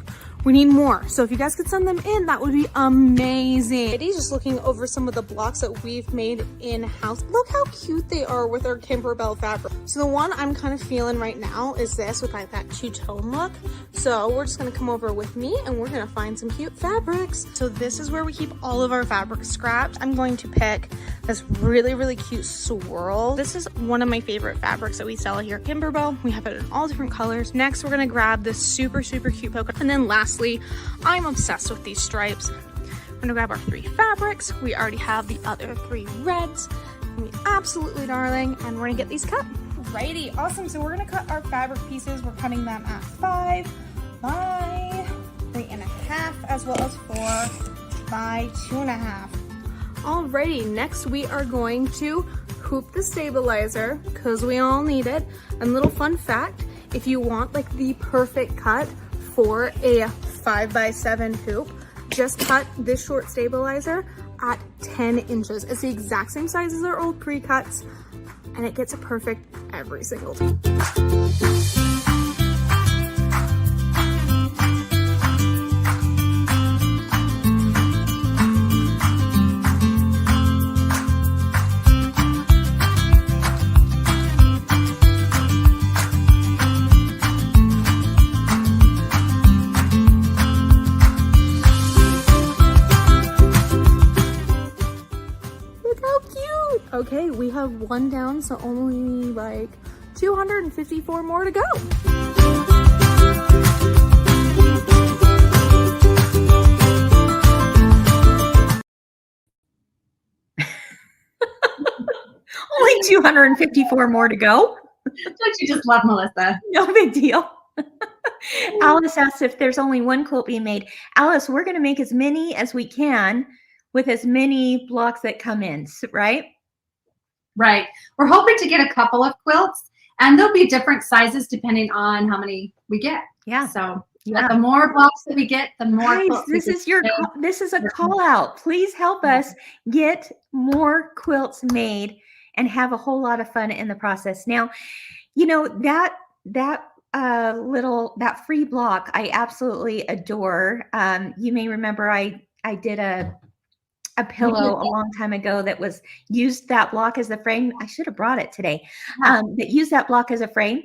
We need more, so if you guys could send them in, that would be amazing. Eddie's just looking over some of the blocks that we've made in-house. Look how cute they are with our Kimberbell fabric. So the one I'm kind of feeling right now is this with like that two-tone look. So we're just gonna come over with me and we're gonna find some cute fabrics. So this is where we keep all of our fabric scraps. I'm going to pick this really, really cute swirl. This is one of my favorite fabrics that we sell here at Kimberbell. We have it in all different colors. Next, we're gonna grab this super, super cute polka. And then lastly, I'm obsessed with these stripes. We're gonna grab our 3 fabrics. We already have the other 3 reds. Absolutely darling. And we're gonna get these cut. Righty, awesome. So we're gonna cut our fabric pieces. We're cutting them at 5 by 3.5, as well as 4 by 2.5. Alrighty, next we are going to hoop the stabilizer because we all need it. And little fun fact, if you want like the perfect cut for a 5 by 7 hoop, just cut this short stabilizer at 10 inches. It's the exact same size as our old pre-cuts, and it gets it perfect every single time. Okay, we have 1 down, so only like 254 more to go. Only 254 more to go. Don't you just love Melissa? No big deal. Alice asks if there's only one quilt being made. Alice, we're going to make as many as we can with as many blocks that come in, right? Right. We're hoping to get a couple of quilts, and there'll be different sizes depending on how many we get. Yeah. So yeah. The more blocks that we get, the more Guys, quilts this is a call out. Please help us get more quilts made and have a whole lot of fun in the process. Now, you know, that free block I absolutely adore. You may remember I did a pillow a long time ago that was used that block as the frame. I should have brought it today. That used that block as a frame.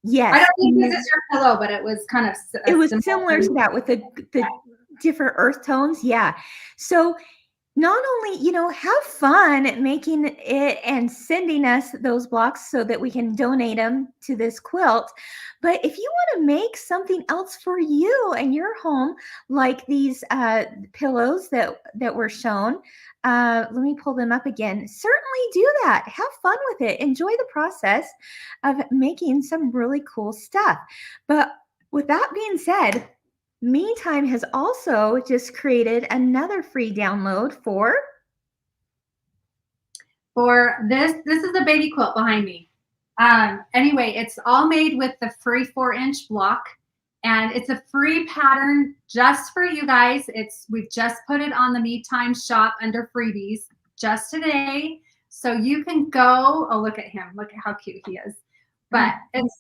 Yes. I don't think this is your pillow, but it was kind of it was similar to that with the different earth tones. Yeah. So not only, you know, have fun making it and sending us those blocks so that we can donate them to this quilt, but if you want to make something else for you and your home, like these pillows that were shown, let me pull them up again. Certainly do that. Have fun with it. Enjoy the process of making some really cool stuff. But with that being said, Me Time has also just created another free download for this. This is a baby quilt behind me. Anyway, it's all made with the free 4-inch block, and it's a free pattern just for you guys. We've just put it on the Me Time shop under freebies just today, so you can go. Oh, look at him! Look at how cute he is. But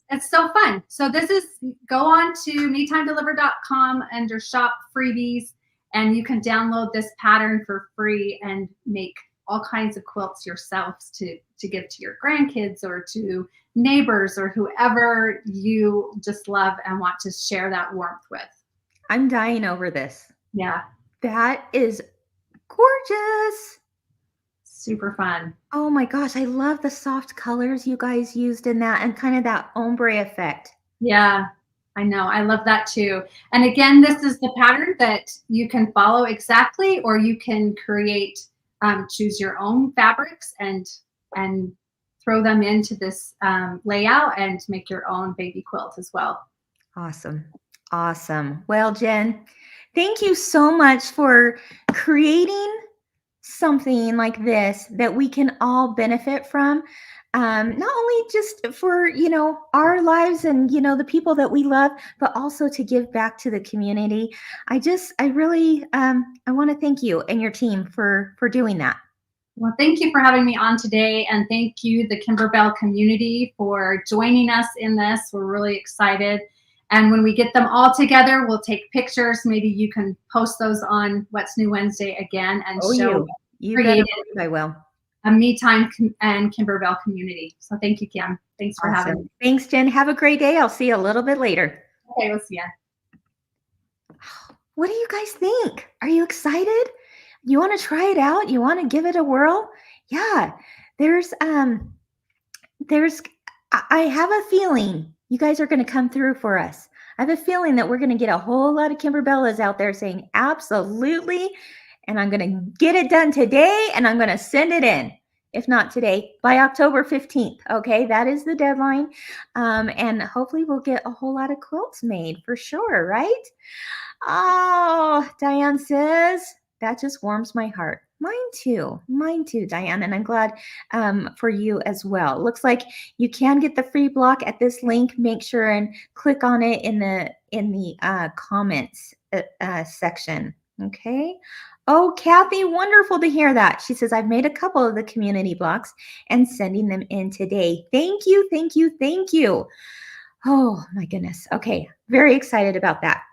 it's so fun. So this is, go on to metimedeliver.com under shop freebies, and you can download this pattern for free and make all kinds of quilts yourselves to give to your grandkids or to neighbors or whoever you just love and want to share that warmth with. I'm dying over this. Yeah. That is gorgeous. Super fun. Oh my gosh, I love the soft colors you guys used in that and kind of that ombre effect. Yeah. I know. I love that too. And again, this is the pattern that you can follow exactly, or you can create, choose your own fabrics and throw them into this layout and make your own baby quilt as well. Awesome. Awesome. Well, Jen, thank you so much for creating something like this that we can all benefit from. Not only just for, our lives and, the people that we love, but also to give back to the community. I really, I want to thank you and your team for doing that. Well, thank you for having me on today, and thank you, the Kimberbell community, for joining us in this. We're really excited. And when we get them all together, we'll take pictures. Maybe you can post those on What's New Wednesday again and show you created I will. A Me Time and Kimberbell community. So thank you, Kim. Thanks for having me. Thanks, Jen. Have a great day. I'll see you a little bit later. Okay, we'll see ya. What do you guys think? Are you excited? You want to try it out? You want to give it a whirl? Yeah. I have a feeling you guys are going to come through for us. I have a feeling that we're going to get a whole lot of Kimberbellas out there saying absolutely, and I'm going to get it done today, and I'm going to send it in. If not today, by October 15th. Okay, that is the deadline. And hopefully we'll get a whole lot of quilts made for sure, right? Oh, Diane says, that just warms my heart. Mine too, Diane. And I'm glad for you as well. Looks like you can get the free block at this link. Make sure and click on it in the comments section. Okay. Oh, Kathy, wonderful to hear that. She says, I've made a couple of the community blocks and sending them in today. Thank you, thank you, thank you. Oh, my goodness. Okay, very excited about that.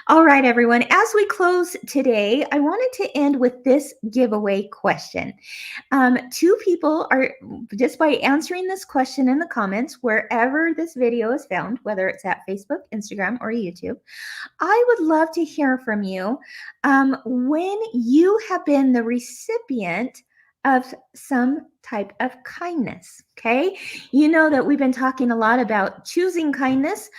All right, everyone. As we close today, I wanted to end with this giveaway question. 2 people are, just by answering this question in the comments, wherever this video is found, whether it's at Facebook, Instagram, or YouTube, I would love to hear from you when you have been the recipient of some type of kindness. Okay. You know that we've been talking a lot about choosing kindness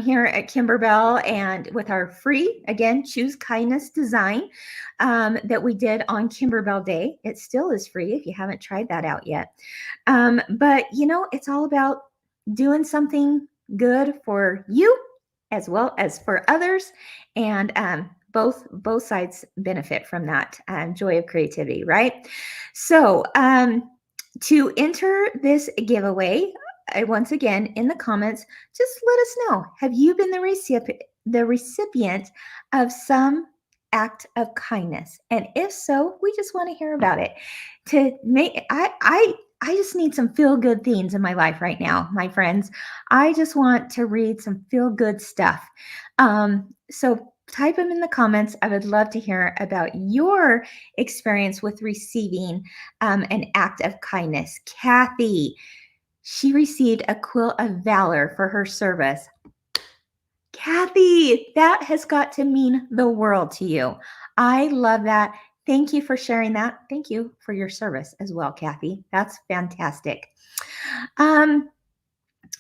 here at Kimberbell, and with our free, again, Choose Kindness design that we did on Kimberbell Day. It still is free if you haven't tried that out yet. But, it's all about doing something good for you as well as for others. And both sides benefit from that joy of creativity, right? So to enter this giveaway, once again, in the comments, just let us know, have you been the recipient of some act of kindness? And if so, we just want to hear about it. I just need some feel-good themes in my life right now, my friends. I just want to read some feel-good stuff. So type them in the comments. I would love to hear about your experience with receiving an act of kindness. Kathy, she received a Quilt of Valor for her service. Kathy, that has got to mean the world to you. I love that. Thank you for sharing that. Thank you for your service as well, Kathy. That's fantastic.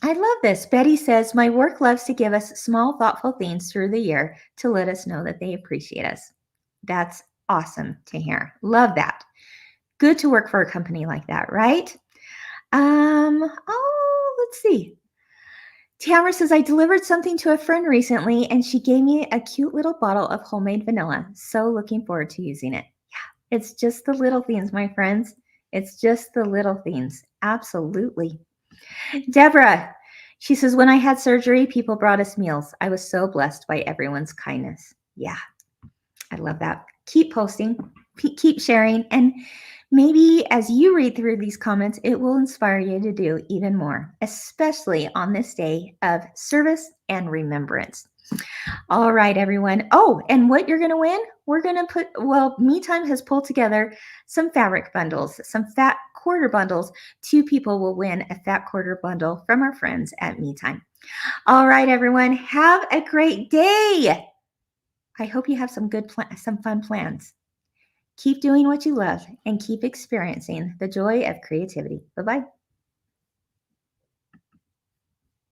I love this. Betty says, my work loves to give us small, thoughtful things through the year to let us know that they appreciate us. That's awesome to hear. Love that. Good to work for a company like that, right? Let's see. Tamara says, I delivered something to a friend recently, and she gave me a cute little bottle of homemade vanilla. So looking forward to using it. Yeah, it's just the little things, my friends. It's just the little things. Absolutely. Deborah, she says, when I had surgery, people brought us meals. I was so blessed by everyone's kindness. Yeah, I love that. Keep posting, keep sharing, and maybe as you read through these comments, it will inspire you to do even more, especially on this day of service and remembrance. All right, everyone. Oh, and what you're going to win? We're going to Me Time has pulled together some fabric bundles, some fat quarter bundles. 2 people will win a fat quarter bundle from our friends at Me Time. All right, everyone. Have a great day. I hope you have some fun plans. Keep doing what you love and keep experiencing the joy of creativity. Bye-bye.